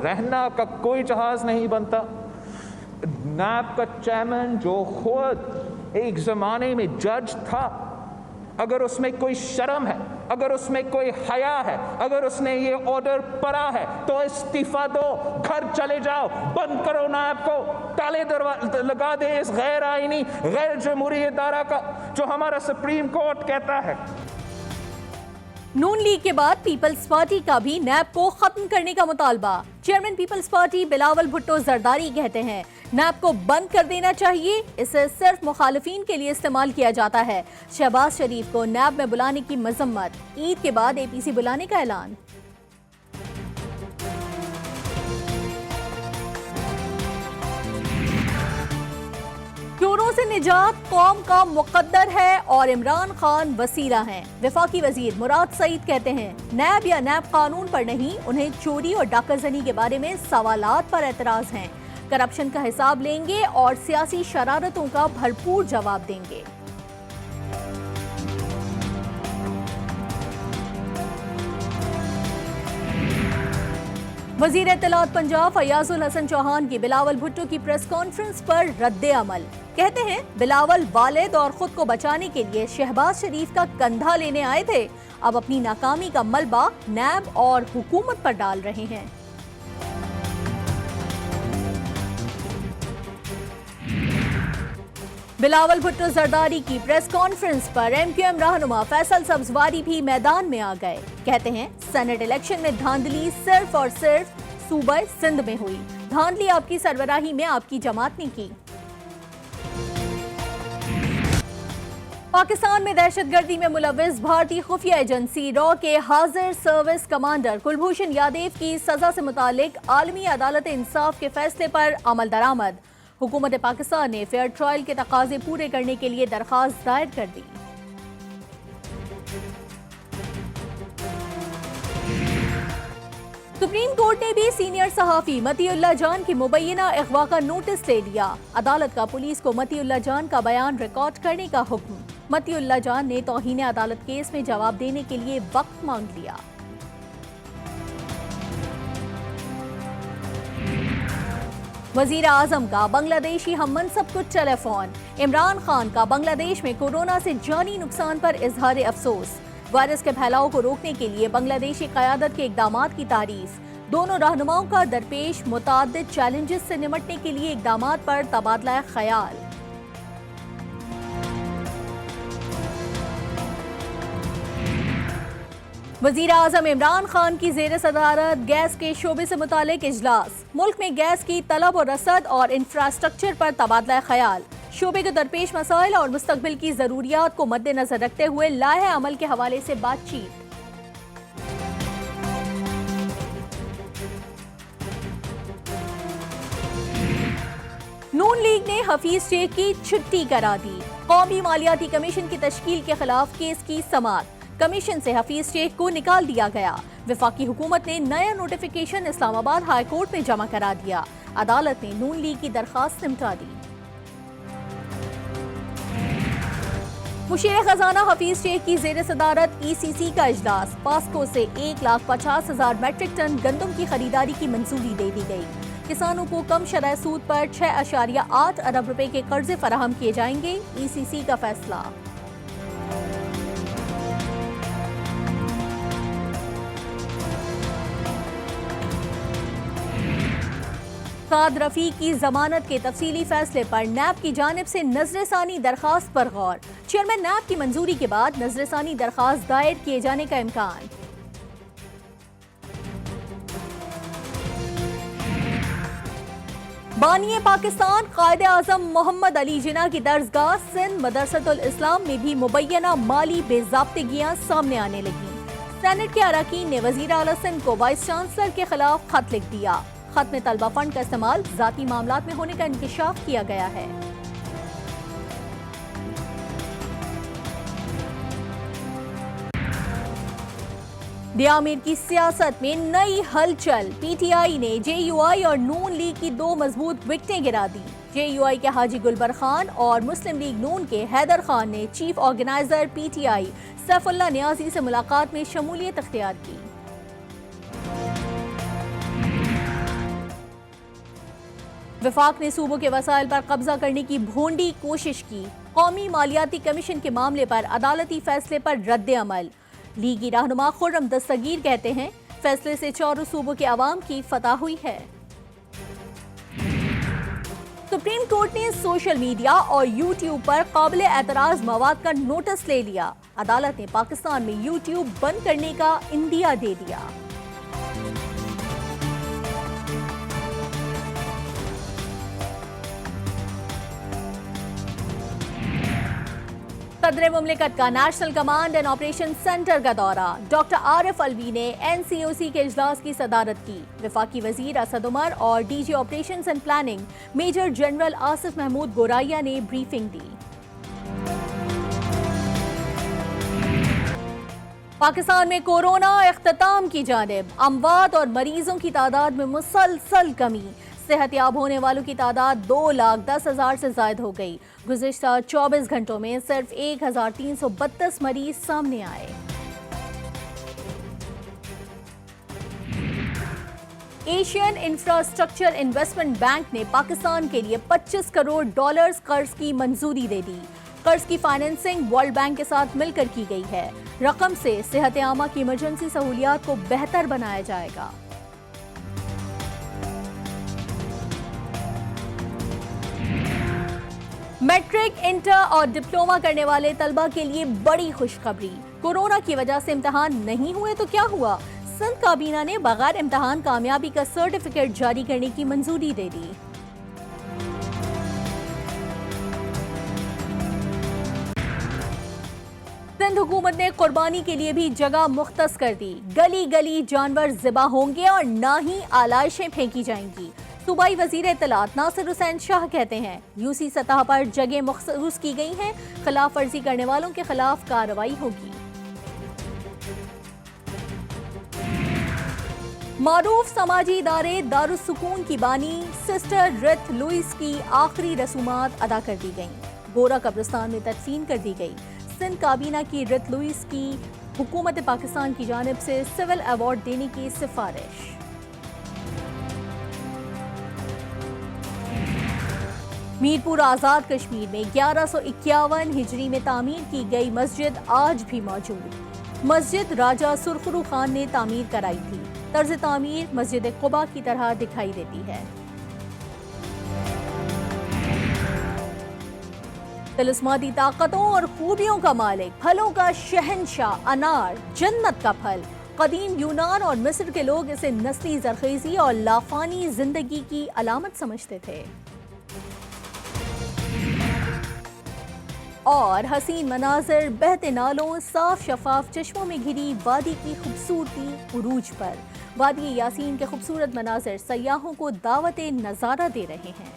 रहना का कोई जहाज नहीं बनता। नैब का चेयरमैन जो खुद एक जमाने में जज था, अगर उसमें कोई शर्म है, अगर उसमें कोई हया है, अगर उसने ये ऑर्डर पढ़ा है तो इस्तीफा दो, घर चले जाओ, बंद करो नैब को, ताले लगा दे इस गैर आईनी गैर जमहूरी इदारा का जो हमारा सुप्रीम कोर्ट कहता है। नून लीग के बाद पीपल्स पार्टी का भी नैब को खत्म करने का मुतालबा। चेयरमैन पीपल्स पार्टी बिलावल भुट्टो जरदारी कहते हैं नैब को बंद कर देना चाहिए, इसे सिर्फ मुखालिफिन के लिए इस्तेमाल किया जाता है। शहबाज शरीफ को नैब में बुलाने की मजम्मत, ईद के बाद एपीसी बुलाने का ऐलान। चोरों से निजात कौम का मुकद्दर है और इमरान खान वसीला हैं। वफाकी वजीर मुराद सईद कहते हैं नैब या नैब कानून पर नहीं, उन्हें चोरी और डाकाजनी के बारे में सवालात पर एतराज हैं। करप्शन का हिसाब लेंगे और सियासी शरारतों का भरपूर जवाब देंगे। वजीर इत्तलात पंजाब फयाजुल हसन चौहान की बिलावल भुट्टो की प्रेस कॉन्फ्रेंस पर रद्दे अमल। कहते हैं बिलावल वालिद और खुद को बचाने के लिए शहबाज शरीफ का कंधा लेने आए थे, अब अपनी नाकामी का मलबा नैब और हुकूमत पर डाल रहे हैं। बिलावल भुट्टो जरदारी की प्रेस कॉन्फ्रेंस पर एमक्यूएम रहनुमा फैसल सब्जवारी भी मैदान में आ गए। कहते हैं सेनेट इलेक्शन में धांधली सिर्फ और सिर्फ सूबा सिंध में हुई, धांधली आपकी सरबराही में आपकी जमात ने की। पाकिस्तान में दहशतगर्दी में मुलव्विस भारतीय खुफिया एजेंसी रॉ के हाजिर सर्विस कमांडर कुलभूषण यादव की सजा से मुतालिक आलमी अदालत इंसाफ के फैसले पर अमल दरामद। हुकूमत पाकिस्तान ने फेयर ट्रायल के तकाजे पूरे करने के लिए दरखास्त दायर कर दी। सुप्रीम कोर्ट ने भी सीनियर सहाफी मतीउल्लाह जान की मुबैना अगवा का नोटिस ले लिया। अदालत का पुलिस को मतीउल्लाह जान का बयान रिकॉर्ड करने का हुक्म। मतीउल्लाह जान ने तौहीन अदालत केस में जवाब देने के लिए वक्त मांग लिया। वजीर आजम का बांग्लादेशी हम मनसब को टेलीफोन। इमरान खान का बांग्लादेश में कोरोना से जानी नुकसान पर इजहार अफसोस। वायरस के फैलाव को रोकने के लिए बांग्लादेशी क़यादत के इक़दामात की तारीफ। दोनों रहनुमाओं का दरपेश मुताद्दिद चैलेंजेस से निमटने के लिए इक़दामात पर तबादला ख्याल। वज़ीर आज़म इमरान खान की ज़ेर सदारत गैस के शोबे से मुतालिक इजलास। मुल्क में गैस की तलब और रसद और इंफ्रास्ट्रक्चर पर तबादला ख्याल। शोबे के दरपेश मसाइल और मुस्तकबिल की ज़रूरियात को मद्देनजर रखते हुए लाहे अमल के हवाले से बातचीत। नून लीग ने हफीज शेख की छुट्टी करा दी। कौमी मालियाती कमीशन की तश्कील के खिलाफ केस की समाअत। कमीशन से हफीज शेख को निकाल दिया गया। वफाकी हुकूमत ने नया नोटिफिकेशन इस्लामाबाद हाई कोर्ट में जमा करा दिया। अदालत ने नून लीग की दरखास्त निपटा दी। मुशीर खजाना हफीज शेख की जेर सदारत ECC का इजलास। पास्को से 1,50,000 मैट्रिक टन गंदम की खरीदारी की मंजूरी दे दी गई। किसानों को कम शरह सूद पर 6.8 अरब रुपए के कर्जे फराहम किए जाएंगे। ECC का फैसला। साद रफी की जमानत के तफसीली फैसले पर नैब की जानिब से नजरसानी दरखास्त पर गौर। चेयरमैन नैब की मंजूरी के बाद नजरसानी दरखास्त दायर किए जाने का इम्कान। बानिए पाकिस्तान कायदे आजम मोहम्मद अली जिन्ना की दरसगाह सिंध मदरसतुल इस्लाम में भी मुबैना माली बेज़ाब्तिगियां सामने आने लगी। सेनेट के अरकान ने वजीर आला सिंध को वाइस चांसलर के खिलाफ खत लिख दिया। खत में तलबा फंड का इस्तेमाल जाती मामलात में होने का इंकिशाफ किया गया है। दियामिर की सियासत में नई हलचल। PTI ने JUI और नून लीग की 2 मजबूत विकेटें गिरा दी। JUI के हाजी गुलबर खान और मुस्लिम लीग नून के हैदर खान ने chief organiser PTI Saifullah Niazi से मुलाकात में शमूलियत अख्तियार की। वफाक ने सूबों के वसाइल पर कब्जा करने की भोंडी कोशिश की। कौमी मालियाती कमीशन के मामले पर अदालती फैसले पर रद्द अमल। लीगी रहनुमा खुर्रम दस्तगीर कहते हैं, फैसले से चारों सूबों के अवाम की फतह हुई है। सुप्रीम कोर्ट ने सोशल मीडिया और यूट्यूब पर काबिल एतराज मवाद का नोटिस ले लिया। अदालत ने पाकिस्तान में यूट्यूब बंद करने का इंदिया दे दिया। सदर मुमलिकत का national command and operation centre का दौरा। डॉक्टर आरिफ अलवी ने NCOC के इजलास की सदारत की। वफाकी वजीर असद उमर और DG operations and planning major general Asif Mahmood Goraya ने ब्रीफिंग दी। पाकिस्तान में कोरोना इख्तिताम की जानिब। अमवात और मरीजों की तादाद में मुसलसल कमी। सेहतयाब होने वालों की तादाद 2,10,000 से ज्यादा हो गई। गुज़िश्ता 24 घंटों में सिर्फ 1,332 मरीज सामने आए। एशियन इंफ्रास्ट्रक्चर इन्वेस्टमेंट बैंक ने पाकिस्तान के लिए $25 करोड़ कर्ज की मंजूरी दे दी। कर्ज की फाइनेंसिंग वर्ल्ड बैंक के साथ मिलकर की गई है। रकम से सेहत आमा की इमरजेंसी सहूलियात को बेहतर बनाया जाएगा। मैट्रिक, इंटर और डिप्लोमा करने वाले तलबा के लिए बड़ी खुशखबरी। कोरोना की वजह से इम्तिहान नहीं हुए तो क्या हुआ? सिंध काबीना ने बगैर इम्तिहान कामयाबी का सर्टिफिकेट जारी करने की मंजूरी दे दी। सिंध हुकूमत ने कुर्बानी के लिए भी जगह मुख्तस कर दी। गली गली जानवर ज़िबा होंगे और ना ही आलाइशें फेंकी जाएंगी। सूबाई वजीर इत्तलात नासिर हुसैन शाह कहते हैं, यूसी सतह पर जगह मखसूस की गई हैं। खिलाफ वर्जी करने वालों के खिलाफ कार्रवाई होगी। मारूफ समाजी इदारे दारुस्सूकून की बानी सिस्टर रुथ लुइस की आखिरी रसूमात अदा कर दी गईं। गोरा कब्रिस्तान में तदफीन कर दी गई। सिंध काबीना की रुथ लुइस की हुकूमत पाकिस्तान की जानिब से सिविल अवार्ड देने की सिफारिश। मीरपुर आज़ाद कश्मीर में 1151 हिजरी में तामीर की गई मस्जिद आज भी मौजूद। मस्जिद राजा सुरखरू खान ने तामीर कराई थी। तर्ज तामीर मस्जिद कुबा की तरह दिखाई देती है। तिलिस्माती ताकतों और खूबियों का मालिक, फलों का शहंशाह अनार, जन्नत का फल। कदीम यूनान और मिस्र के लोग इसे नस्ली जरखेजी और लाफानी जिंदगी की अलामत समझते थे। और हसीन मनाजिर, बहते नालों, साफ शफाफ चश्मों में घिरी वादी की खूबसूरती उरूज पर। वादी यासीन के खूबसूरत मनाजिर सयाहों को दावत नज़ारा दे रहे हैं।